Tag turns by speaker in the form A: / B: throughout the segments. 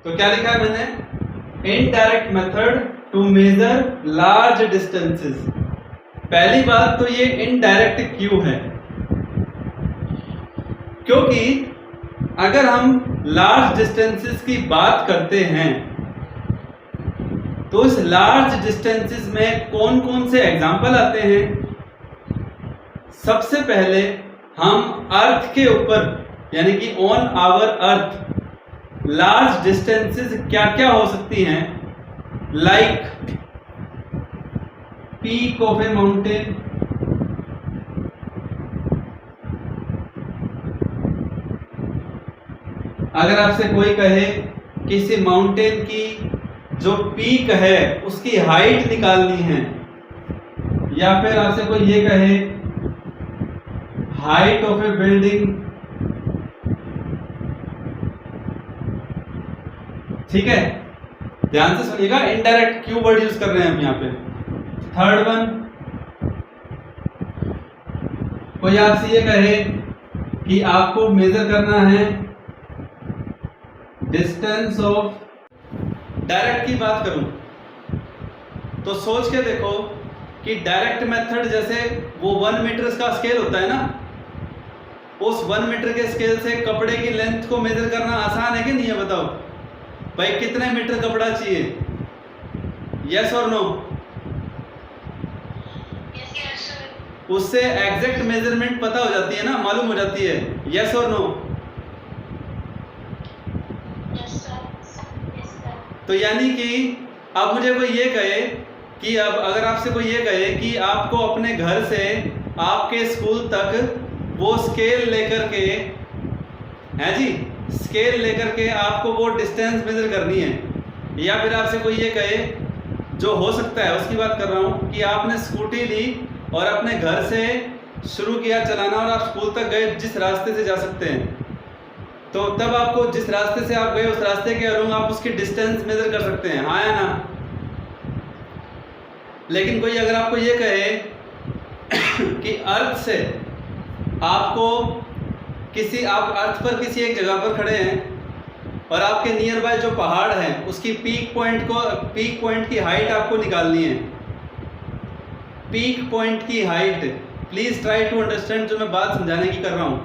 A: तो क्या लिखा है मैंने, indirect method to measure large distances. पहली बात तो ये इनडायरेक्ट क्यों है, क्योंकि अगर हम लार्ज डिस्टेंसेस की बात करते हैं तो इस लार्ज डिस्टेंसेस में कौन कौन से एग्जाम्पल आते हैं। सबसे पहले हम अर्थ के ऊपर यानी कि on our earth large distances क्या क्या हो सकती हैं, like peak of a mountain, अगर आपसे कोई कहे किसी माउंटेन की जो पीक है उसकी हाइट निकालनी है, या फिर आपसे कोई ये कहे हाइट ऑफ ए बिल्डिंग, ठीक है, ध्यान से सुनिएगा, इनडायरेक्ट क्यू वर्ड यूज कर रहे हैं हम यहाँ पे। थर्ड वन, कोई आपसे ये कहे कि आपको मेजर करना है डिस्टेंस ऑफ, डायरेक्ट की बात करूं तो सोच के देखो कि डायरेक्ट मेथड जैसे वो 1 मीटर का स्केल होता है ना, उस 1 मीटर के स्केल से कपड़े की लेंथ को मेजर करना आसान है कि नहीं है, बताओ भाई कितने मीटर कपड़ा चाहिए, यस और नो। उससे एग्जैक्ट मेजरमेंट पता हो जाती है ना, मालूम हो जाती है, यस और नो। तो यानी कि अब मुझे कोई ये कहे कि अब अगर आपसे कोई ये कहे कि आपको अपने घर से आपके स्कूल तक वो स्केल लेकर के, है जी, स्केल लेकर के आपको वो डिस्टेंस मेजर करनी है, या फिर आपसे कोई ये कहे, जो हो सकता है उसकी बात कर रहा हूँ, कि आपने स्कूटी ली और अपने घर से शुरू किया चलाना और आप स्कूल तक गए जिस रास्ते से जा सकते हैं, तो तब आपको जिस रास्ते से आप गए उस रास्ते के अलोंग आप उसकी डिस्टेंस मेजर कर सकते हैं, हाँ या ना। लेकिन कोई अगर आपको ये कहे कि अर्थ से आपको किसी, आप अर्थ पर किसी एक जगह पर खड़े हैं और आपके नियर बाय जो पहाड़ है उसकी पीक पॉइंट की हाइट आपको निकालनी है, पीक पॉइंट की height, please try to understand जो मैं बात समझाने की कर रहा हूं।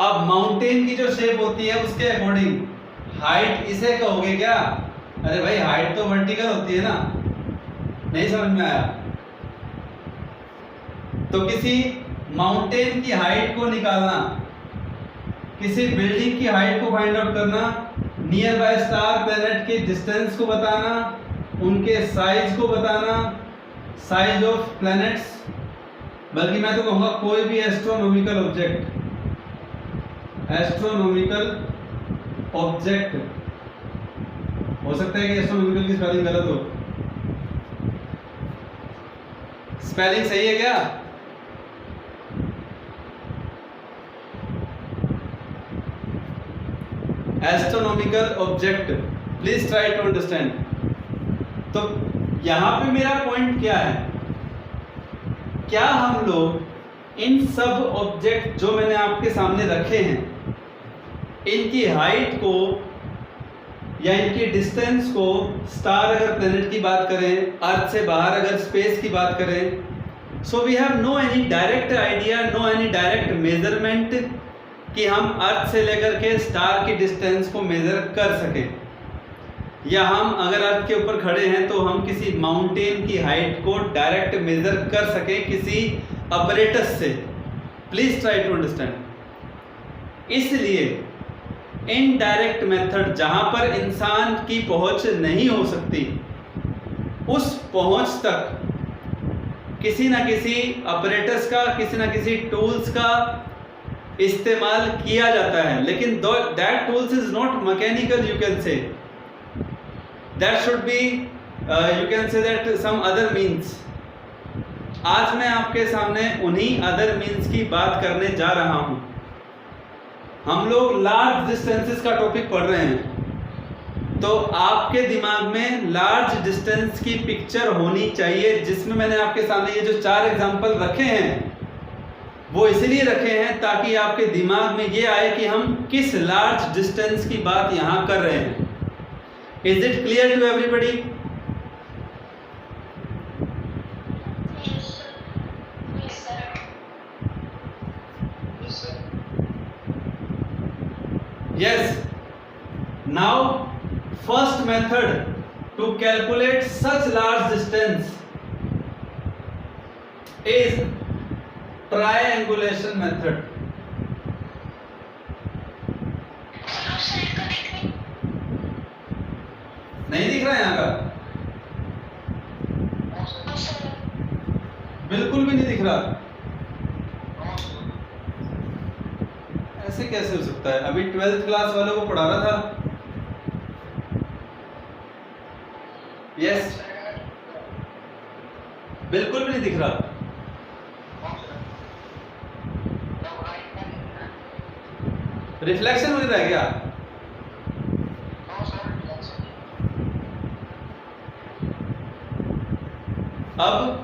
A: अब माउंटेन की जो शेप होती है उसके अकॉर्डिंग हाइट इसे कहोगे क्या, अरे भाई हाइट तो वर्टिकल होती है ना, नहीं समझ में आया। तो किसी माउंटेन की हाइट को निकालना, किसी बिल्डिंग की हाइट को फाइंड आउट करना, नियर बाय स्टार प्लैनेट के डिस्टेंस को बताना, उनके साइज को बताना, साइज ऑफ प्लैनेट्स, बल्कि मैं तो कहूँगा कोई भी एस्ट्रोनॉमिकल ऑब्जेक्ट, एस्ट्रोनॉमिकल ऑब्जेक्ट, हो सकता है कि एस्ट्रोनॉमिकल की स्पेलिंग गलत हो, स्पेलिंग सही है क्या? Astronomical object, please try to understand. तो यहां पे मेरा पॉइंट क्या है, क्या हम लोग इन सब ऑब्जेक्ट जो मैंने आपके सामने रखे हैं, इनकी हाइट को या इनकी डिस्टेंस को, स्टार अगर प्लैनेट की बात करें, अर्थ से बाहर अगर स्पेस की बात करें, so we have no any direct idea, no any direct measurement कि हम अर्थ से लेकर के स्टार की डिस्टेंस को मेजर कर सकें, या हम अगर अर्थ के ऊपर खड़े हैं तो हम किसी माउंटेन की हाइट को डायरेक्ट मेजर कर सकें किसी अपरेटस से। Please try to understand. इसलिए इनडायरेक्ट मेथड, जहां पर इंसान की पहुंच नहीं हो सकती, उस पहुंच तक किसी ना किसी अपरेटस का, किसी ना किसी टूल्स का इस्तेमाल किया जाता है, लेकिन that tools is not mechanical, you can say that should be, you can say that some other means. आज मैं आपके सामने उन्हीं अदर मीन्स की बात करने जा रहा हूं। हम लोग लार्ज डिस्टेंसेस का टॉपिक पढ़ रहे हैं, तो आपके दिमाग में लार्ज डिस्टेंस की पिक्चर होनी चाहिए, जिसमें मैंने आपके सामने ये जो 4 एग्जांपल रखे हैं, वो इसलिए रखे हैं ताकि आपके दिमाग में ये आए कि हम किस लार्ज डिस्टेंस की बात यहाँ कर रहे हैं। Is it clear to everybody? Yes. Now, first method to calculate such large distance is triangulation method. नहीं दिख रहा है यहाँ का? बिल्कुल भी नहीं दिख रहा। ऐसे कैसे हो सकता है? अभी 12th क्लास वालों को पढ़ा रहा था। यस, बिल्कुल भी नहीं दिख रहा। रिफ्लेक्शन हो रहा है क्या? अब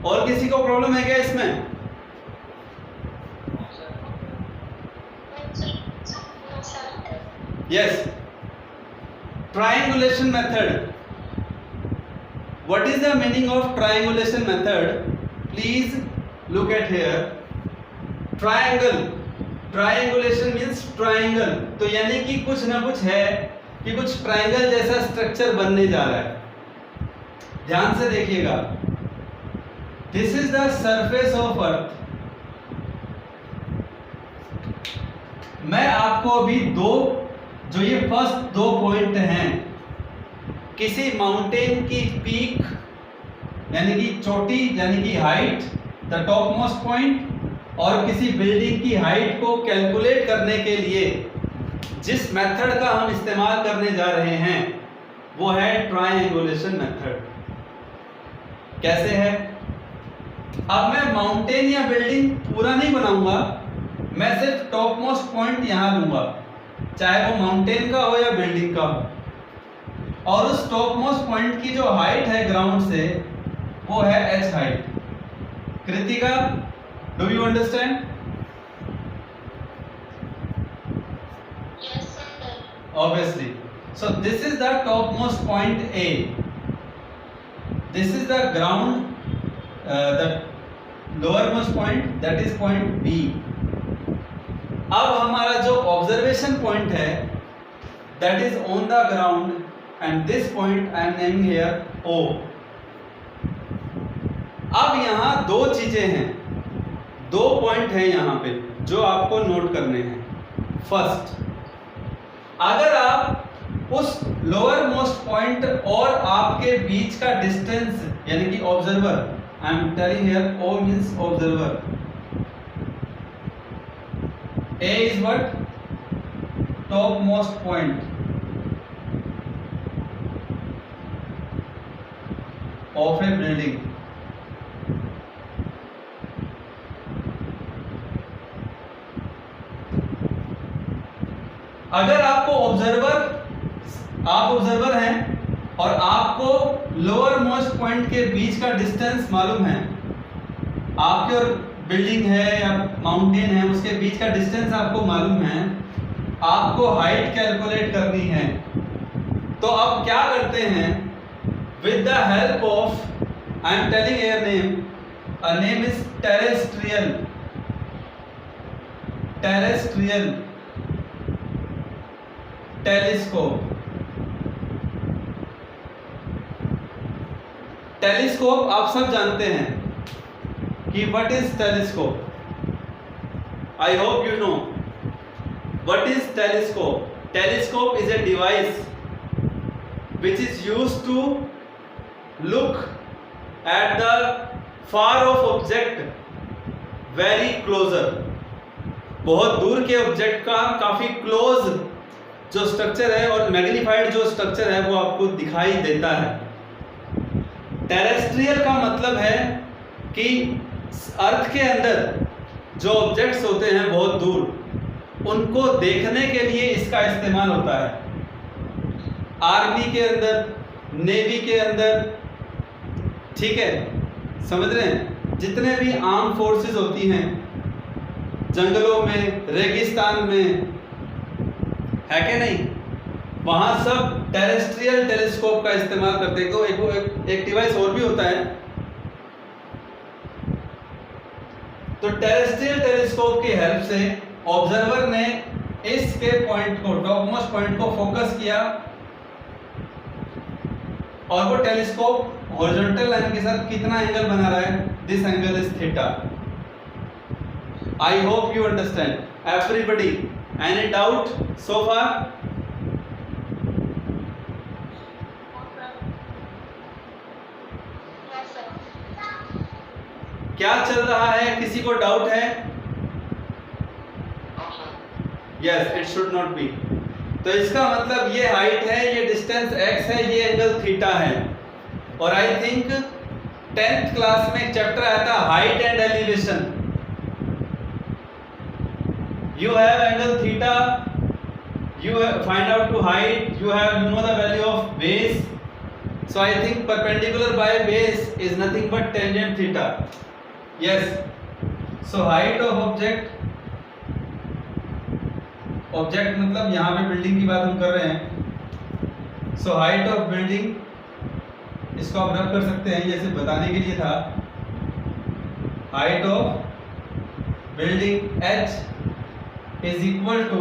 A: और किसी को प्रॉब्लम है क्या इसमें? Yes, triangulation method. What is the meaning of triangulation method? Please look at here. Triangle. Triangulation means triangle. तो यानी कि कुछ ना कुछ है कि कुछ ट्रायंगल जैसा स्ट्रक्चर बनने जा रहा है। ध्यान से देखिएगा। This is the surface of Earth. मैं आपको अभी जो ये फर्स्ट दो पॉइंट हैं, किसी माउंटेन की पीक यानी कि चोटी यानी कि height, the top most point, और किसी बिल्डिंग की हाइट को कैलकुलेट करने के लिए जिस मेथड का हम इस्तेमाल करने जा रहे हैं वो है ट्रायंगुलेशन मेथड। कैसे है? अब मैं माउंटेन या बिल्डिंग पूरा नहीं बनाऊंगा, मैं सिर्फ टॉप मोस्ट पॉइंट यहां लूंगा, चाहे वो माउंटेन का हो या बिल्डिंग का हो, और उस टॉप मोस्ट पॉइंट की जो हाइट है ग्राउंड से वो है h height. Kritika, do you understand?
B: Yes, sir.
A: Obviously. So this is the topmost point A. This is the ground, the lowermost point, that is point B. अब हमारा जो observation point है that is on the ground, and this point I am naming here O. अब यहाँ दो चीजें हैं, दो पॉइंट हैं यहाँ पे जो आपको नोट करने हैं। फर्स्ट, अगर आप उस लोअर मोस्ट पॉइंट और आपके बीच का डिस्टेंस यानी कि observer, I am telling here O means observer, A is what? Top most point of a building. अगर आपको आप ऑब्जर्वर हैं और आपको लोअर मोस्ट पॉइंट के बीच का डिस्टेंस मालूम है, आपके और बिल्डिंग है या माउंटेन है उसके बीच का डिस्टेंस आपको मालूम है, आपको हाइट कैलकुलेट करनी है, तो अब क्या करते हैं? With the help of, I am telling here name, a name is terrestrial telescope. Telescope आप सब जानते हैं कि what is telescope? I hope you know what is telescope. Telescope is a device which is used to look at the far off object very closer. बहुत दूर के object का काफी क्लोज जो स्ट्रक्चर है और मैग्नीफाइड जो स्ट्रक्चर है वो आपको दिखाई देता है। टेरेस्ट्रियल का मतलब है कि अर्थ के अंदर जो ऑब्जेक्ट्स होते हैं बहुत दूर, उनको देखने के लिए इसका इस्तेमाल होता है। आर्मी के अंदर, नेवी के अंदर, ठीक है, समझ रहे हैं, जितने भी आर्म फोर्सेस होती हैं, जंगलों में, रेगिस्तान में, है कि नहीं, वहां सब टेरेस्ट्रियल टेलीस्कोप का इस्तेमाल करते हैं। एक डिवाइस और भी होता है, तो टेरेस्ट्रियल टेलीस्कोप की हेल्प से ऑब्जर्वर ने इसके पॉइंट को, टॉपमोस्ट पॉइंट को फोकस किया और वो टेलीस्कोप हॉरिजॉन्टल लाइन के साथ कितना एंगल बना रहा है, this angle is theta. I hope you understand everybody. Any doubt so far? क्या चल रहा है, किसी को डाउट है? Yes, it should not be. तो इसका मतलब ये हाइट है, ये डिस्टेंस x है, ये एंगल थीटा है। और आई थिंक 10th क्लास में एक चैप्टर आया था height and elevation. You have angle theta, you find out to height, you know the value of base, so I think perpendicular by base is nothing but tangent theta. Yes, so height of object मतलब यहाँ पे building की बात हम कर रहे हैं। so height of building, इसको आप रब कर सकते हैं, जैसे बताने के लिए था, height of building h is equal to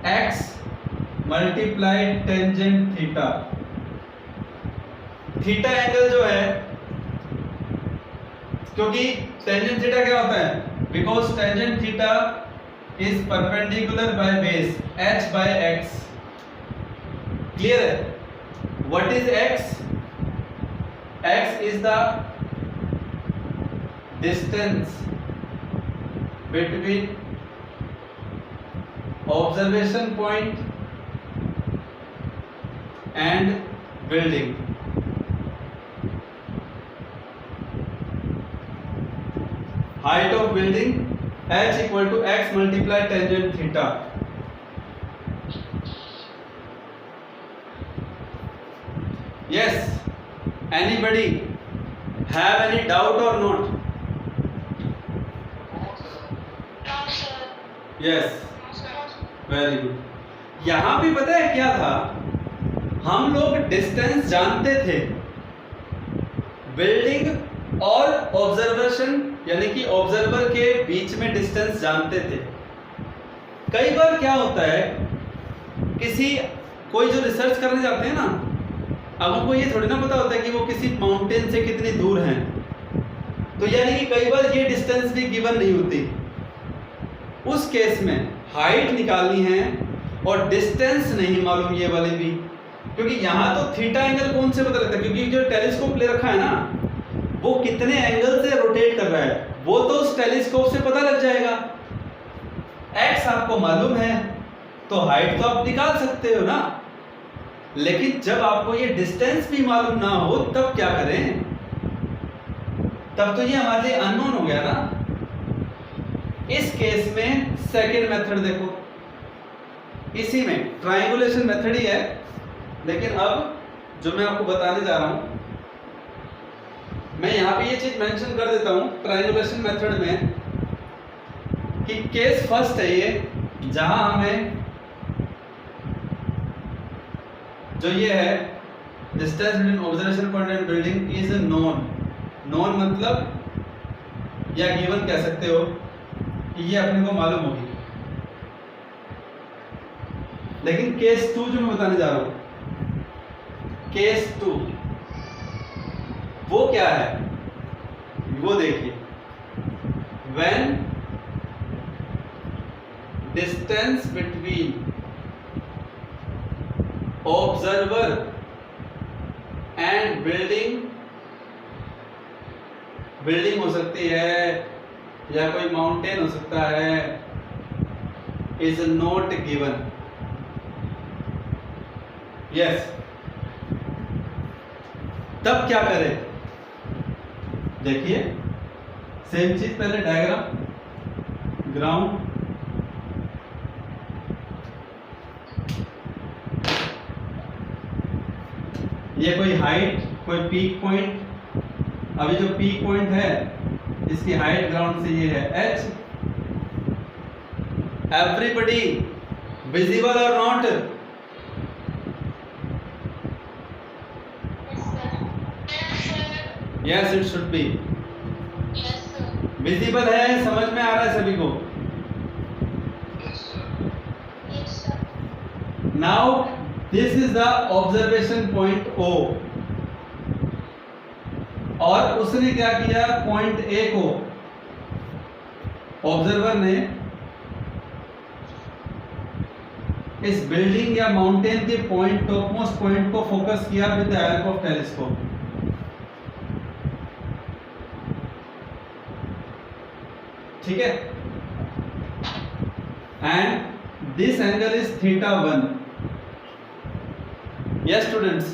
A: x multiplied tangent theta. Theta angle जो है, क्योंकि टेंजेंट थीटा क्या होता है, because tangent theta is perpendicular by base h by x। Clear है? What is x? x is the distance between observation point and building. Height of building h equal to x multiply tangent theta. Yes, anybody have any doubt or not? Yes, very good. यहां भी पता है क्या था, हम लोग distance जानते थे, बिल्डिंग और ऑब्जर्वेशन यानी कि ऑब्जर्वर के बीच में डिस्टेंस जानते थे। कई बार क्या होता है, कोई जो रिसर्च करने जाते हैं ना, अब उनको ये थोड़ी ना पता होता है कि वो किसी माउंटेन से कितनी दूर हैं, तो यानी कि कई बार ये डिस्टेंस भी गिवन नहीं होती। उस केस में हाइट निकालनी है और डिस्टेंस नहीं मालूम, ये वाली भी, क्योंकि यहाँ तो थीटा एंगल कौन से पता लगता है, क्योंकि जो टेलीस्कोप ले रखा है ना, वो कितने एंगल से रोटेट कर रहा है वो तो उस टेलीस्कोप से पता लग जाएगा। एक्स आपको मालूम है तो हाइट तो आप निकाल सकते हो ना, लेकिन जब आपको ये डिस्टेंस भी मालूम ना हो तब क्या करें, तब तो ये हमारे लिए अननोन हो गया ना। इस केस में सेकेंड मेथड देखो, इसी में ट्रायंगुलेशन मेथड ही है, लेकिन अब जो मैं आपको बताने जा रहा हूं, मैं यहां पे ये चीज मेंशन कर देता हूं ट्रायंगुलेशन मेथड में कि केस फर्स्ट है ये, जहां हमें जो ये है distance between observation point and building is known. Known मतलब या गिवन कह सकते हो कि ये अपने को मालूम होगी। लेकिन केस 2 जो मैं बताने जा रहा हूं, केस 2 वो क्या है, वो देखिए, when distance between observer and building, building हो सकती है या कोई माउंटेन हो सकता है, इज नॉट गिवन। यस, तब क्या करें, देखिए सेम चीज, पहले डायग्राम, ग्राउंड, ये कोई हाइट, कोई पीक पॉइंट, अभी जो पीक पॉइंट है इसकी हाइट ग्राउंड से ये है h। एवरीबडी विजिबल और not? Yes it should be visible है, समझ में आ रहा है सभी को? Now this is the observation point O, और उसने क्या किया, पॉइंट A को ऑब्जर्वर ने इस बिल्डिंग या माउंटेन के पॉइंट, टॉप मोस्ट पॉइंट को फोकस किया with the help of telescope. ठीक है, and this angle is θ1। Yes students,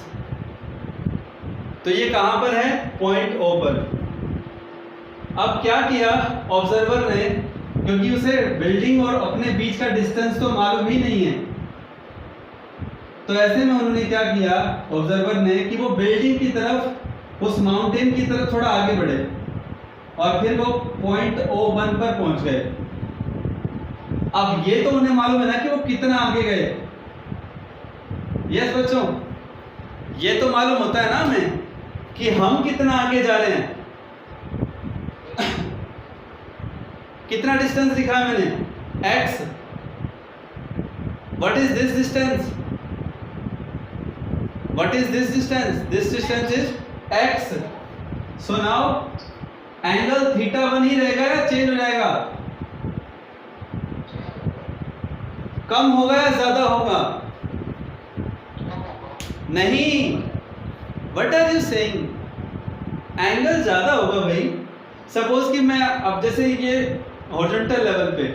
A: तो ये कहां पर है, पॉइंट O पर। अब क्या किया ऑब्जर्वर ने, क्योंकि उसे बिल्डिंग और अपने बीच का डिस्टेंस तो मालूम ही नहीं है, तो ऐसे में उन्होंने क्या किया ऑब्जर्वर ने कि वो बिल्डिंग की तरफ, उस माउंटेन की तरफ थोड़ा आगे बढ़े और फिर वो पॉइंट O1 पर पहुंच गए। अब ये तो उन्हें मालूम है ना कि वो कितना आगे गए। यस बच्चों, ये तो मालूम होता है ना हमें कि हम कितना आगे जा रहे हैं। कितना डिस्टेंस लिखा है मैंने, x। What is this distance, what is this distance, this distance is x। So now angle θ1 ही रहेगा या चेंज हो जाएगा, कम होगा या ज्यादा होगा? नहीं, what are you saying, angle ज्यादा होगा भाई। सपोज कि मैं अब जैसे ये हॉरिजॉन्टल लेवल पे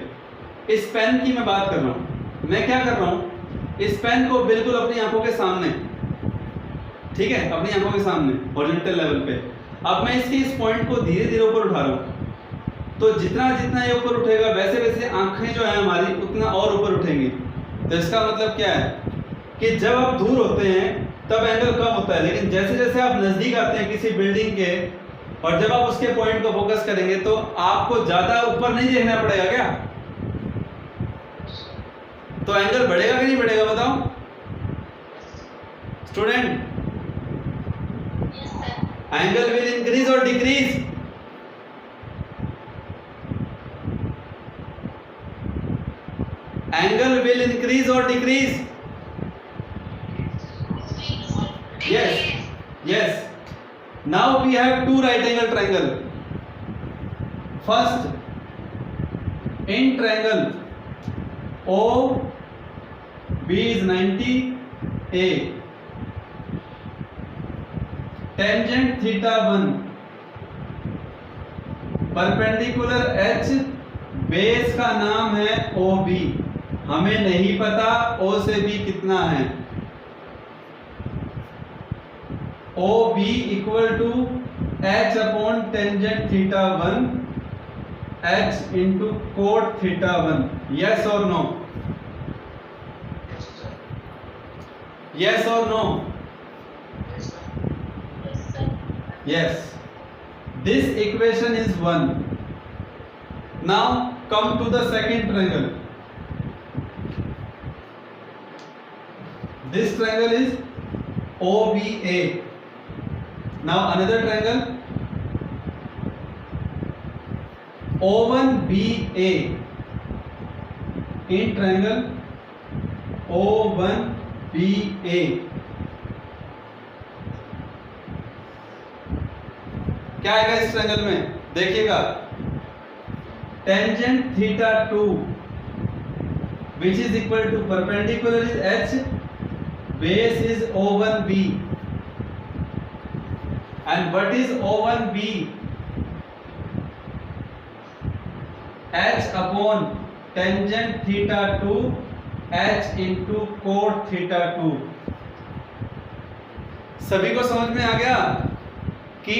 A: इस पेन की मैं बात कर रहा हूं, मैं क्या कर रहा हूं, इस पेन को बिल्कुल अपनी आंखों के सामने, ठीक है, अपनी आंखों के सामने हॉरिजॉन्टल लेवल पे, अब मैं इसके इस पॉइंट को धीरे धीरे ऊपर उठा रहा हूं, तो जितना जितना ये ऊपर उठेगा वैसे वैसे आंखें जो है हमारी उतना और ऊपर उठेंगी। तो इसका मतलब क्या है कि जब आप दूर होते हैं तब एंगल कम होता है, लेकिन जैसे जैसे आप नजदीक आते हैं किसी बिल्डिंग के और जब आप उसके पॉइंट को फोकस करेंगे तो आपको ज्यादा ऊपर नहीं देखना पड़ेगा क्या, तो एंगल बढ़ेगा कि नहीं बढ़ेगा बताओ स्टूडेंट? एंगल विल इंक्रीज और डिक्रीज? एंगल विल इंक्रीज और decrease? Yes, yes. Now we have two right angle triangle. First, in triangle OB is 90, A. Tangent θ1, perpendicular H, base का नाम है OB, हमें नहीं पता O से B कितना है। OB equal to H upon tangent θ1 H into cot θ1। Yes or no, yes or no? Yes, this equation is 1। Now come to the second triangle. This triangle is OBA. Now another triangle O1BA. In triangle O1BA क्या आएगा इस triangle में, देखिएगा, tangent θ2 which is equal to perpendicular is H, base is O1B. And what is O1B? H upon tangent θ2 H into cot θ2। सभी को समझ में आ गया कि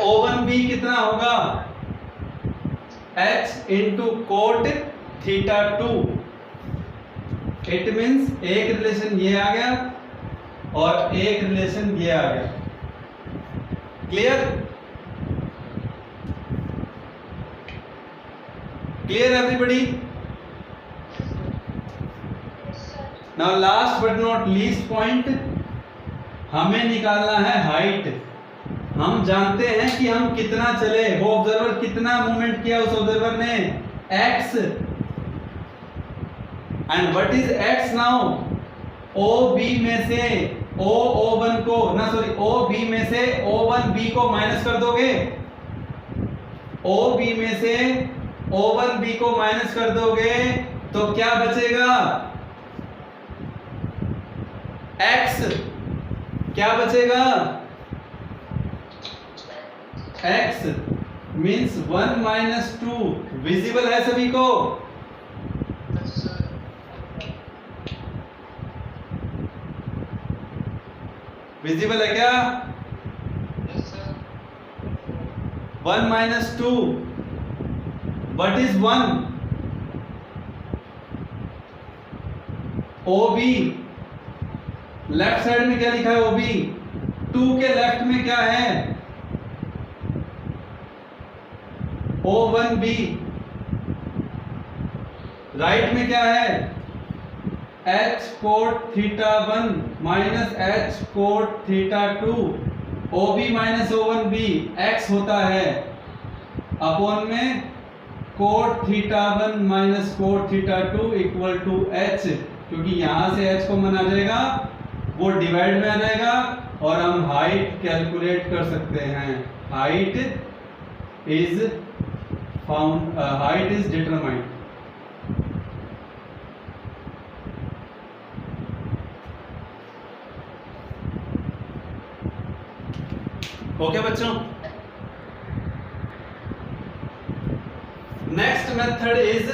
A: O1B कितना होगा, H into cot θ2। It means एक रिलेशन ये आ गया और एक रिलेशन ये आ गया। Clear? Clear everybody? Now last but not least point, हमें निकालना है हाइट। हम जानते हैं कि हम कितना चले, वो ऑब्जर्वर कितना मूवमेंट किया उस ऑब्जर्वर ने, x। And what is x now? OB में से O1 को ना सॉरी OB में से O1B को माइनस कर दोगे, OB में से O1B को माइनस कर दोगे तो क्या बचेगा? x। क्या बचेगा? x means 1 minus 2। विजिबल है सभी को? विजिबल है क्या? 1 minus 2, what is 1? OB, left side में क्या लिखा है OB? 2 के लेफ्ट में क्या है? O1B। राइट में क्या है? h cot theta 1 minus h cot theta 2। OB minus O1B x होता है अपॉन में cot theta 1 minus cot theta 2 equal to h। क्योंकि यहां से h को मन आ जाएगा, वो डिवाइड में आ जाएगा और हम हाइट कैलकुलेट कर सकते हैं। Height is found, height is determined. Okay बच्चों, next method is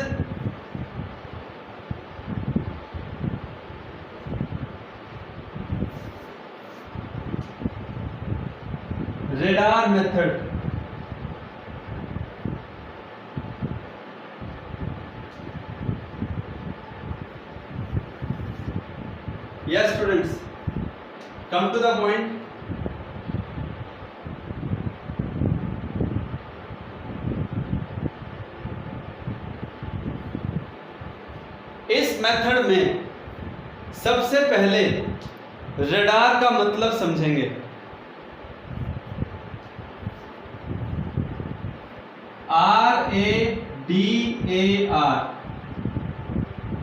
A: radar method. Yes students, come to the point. इस मेथड में सबसे पहले रडार का मतलब समझेंगे। RADAR।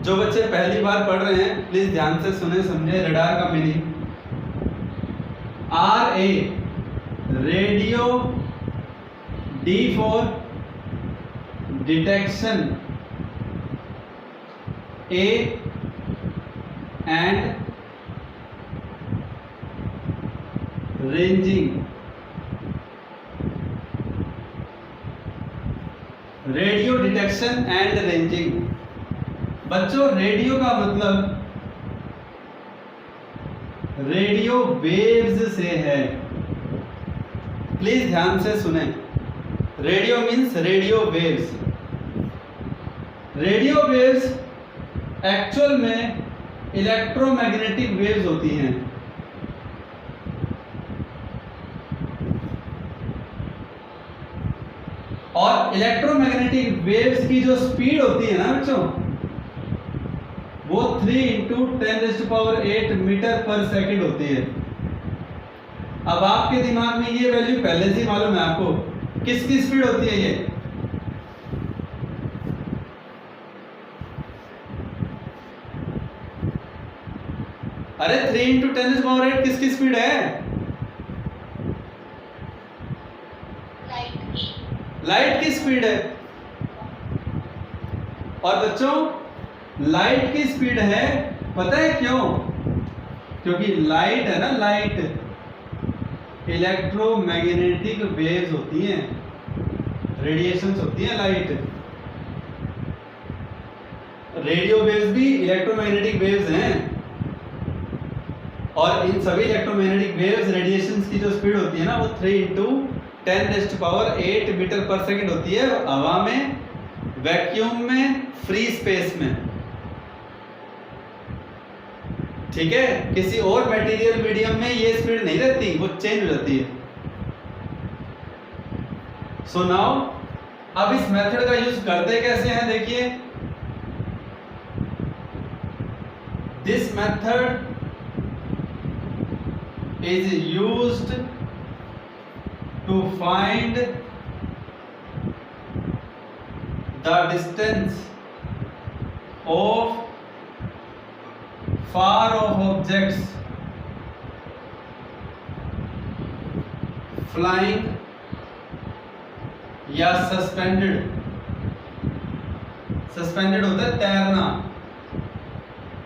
A: जो बच्चे पहली बार पढ़ रहे हैं प्लीज ध्यान से सुने समझे रडार का meaning. RA radio, D for detection, A and ranging. Radio detection and ranging. बच्चों रेडियो का मतलब रेडियो वेव्स से है। प्लीज ध्यान से सुने। Radio means radio waves. Radio waves actual में इलेक्ट्रोमैग्नेटिक वेव्स होती हैं। और इलेक्ट्रोमैग्नेटिक वेव्स की जो स्पीड होती है ना बच्चों, वो 3 × 10⁸ मीटर पर सेकंड होती है। अब आपके दिमाग में ये वैल्यू पहले से ही मालूम है आपको, किसकी स्पीड होती है ये? अरे 3 × 10⁸ किसकी स्पीड है? लाइट की स्पीड है। और बच्चों लाइट की स्पीड है, पता है क्यों? क्योंकि लाइट है ना, लाइट इलेक्ट्रोमैग्नेटिक वेव्स होती हैं, रेडिएशंस होती हैं लाइट। रेडियो वेव्स भी इलेक्ट्रोमैग्नेटिक वेव्स हैं। और इन सभी इलेक्ट्रोमैग्नेटिक वेव्स रेडिएशंस की जो स्पीड होती है ना, वो 3 × 10⁸ मीटर पर सेकंड होती है, हवा में, वैक्यूम में, फ्री स्पेस में। ठीक है, किसी और मटेरियल मीडियम में ये स्पीड नहीं रहती, वो चेंज हो जाती है। सो नाउ अब इस मेथड का यूज करते कैसे हैं, देखिए this method is used to find the distance of far off objects flying या सस्पेंडेड। सस्पेंडेड होता है तैरना,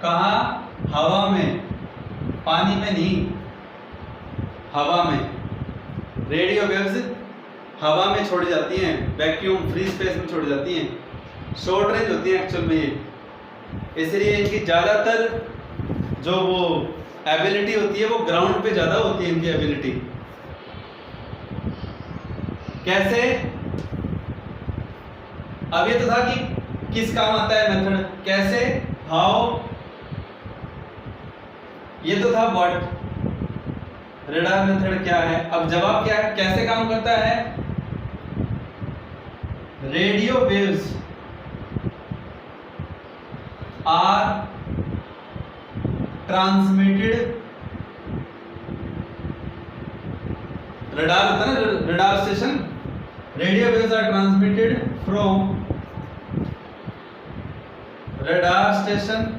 A: कहाँ, हवा में, पानी में नहीं, हवा में। रेडियो वेव्स हवा में छोड़ी जाती हैं, वैक्यूम फ्री स्पेस में छोड़ी जाती हैं, शॉर्ट रेंज होती हैं एक्चुअल में ये, इसलिए इनकी ज़्यादातर जो वो एबिलिटी होती है वो ग्राउंड पे ज़्यादा होती है इनकी एबिलिटी। कैसे, अब ये तो था कि किस काम आता है मेथड, कैसे, हाउ, ये तो था व्हाट, रडार मेथड क्या है। अब जवाब क्या है, कैसे काम करता है। Radio waves are transmitted, radar होता है ना, radar station, radio waves are transmitted from radar station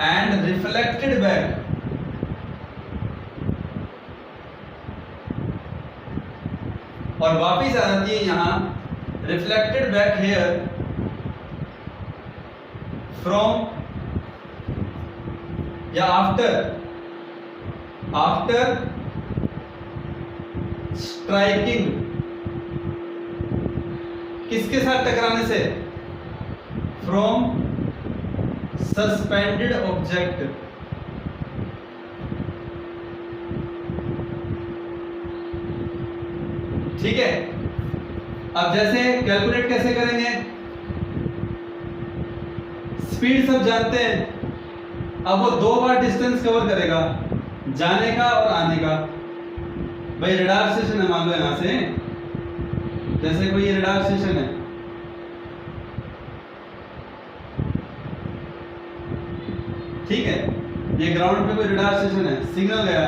A: and reflected back और वापिस आ जाती है यहां रिफ्लेक्टेड बैक हेयर फ्रॉम या आफ्टर स्ट्राइकिंग, किसके साथ टकराने से, फ्रॉम सस्पेंडेड ऑब्जेक्ट। ठीक है, अब जैसे कैलकुलेट कैसे करेंगे, स्पीड सब जानते हैं, अब वो 2 बार डिस्टेंस कवर करेगा, जाने का और आने का। भाई रडार स्टेशन है, मान लो यहां से, जैसे कोई रडार स्टेशन है, ठीक है, ये ग्राउंड पे कोई रडार स्टेशन है, सिग्नल गया,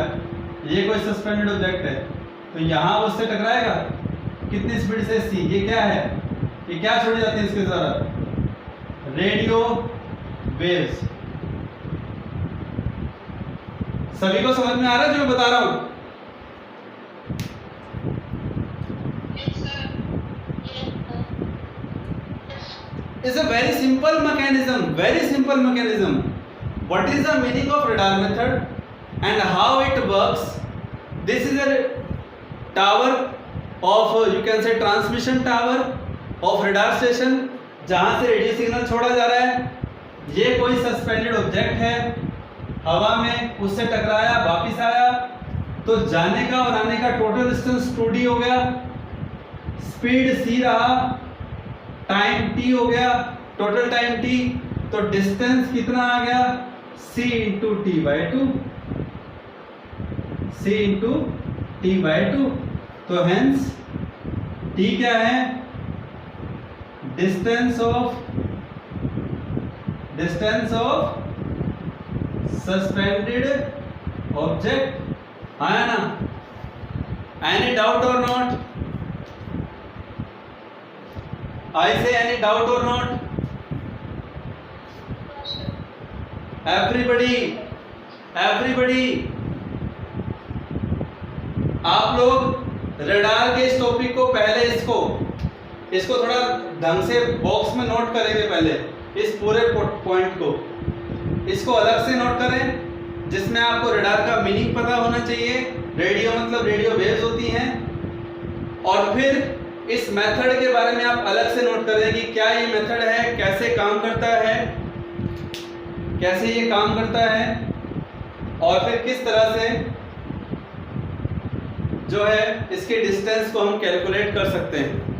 A: ये कोई सस्पेंडेड ऑब्जेक्ट है, तो यहां वो उससे टकराएगा, कितनी स्पीड से, सी। ये क्या है, ये क्या छोड़ी जाती है इसके द्वारा, रेडियो वेव्स। सभी को समझ में आ रहा है जो मैं बता रहा हूं। It's a very simple mechanism, very simple mechanism. What is the meaning of radar method and how it works? This is a tower of, you can say, transmission tower of radar station, जहां से radio signal छोड़ा जा रहा है। ये कोई suspended object है, हवा में, उससे टकराया, वापिस आया, तो जाने का और आने का टोटल डिस्टेंस 2d हो गया, स्पीड c रहा, टाइम t हो गया, टोटल टाइम t, तो डिस्टेंस कितना आ गया, c into T by two, c into T by two. तो हेंस t क्या है, डिस्टेंस ऑफ सस्पेंडेड ऑब्जेक्ट। आया ना, एनी डाउट और not, I say any doubt or not? Everybody, आप लोग रडार के इस टॉपिक को पहले इसको थोड़ा ढंग से बॉक्स में नोट करेंगे, पहले इस पूरे पॉइंट को, इसको अलग से नोट करें, जिसमें आपको रडार का मीनिंग पता होना चाहिए। रेडियो मतलब रेडियो वेव्स होती हैं, और फिर इस मेथड के बारे में आप अलग से नोट करें कि क्या ये मेथड है, कैसे काम करता है, कैसे ये काम करता है, और फिर किस तरह से जो है इसके डिस्टेंस को हम कैलकुलेट कर सकते हैं।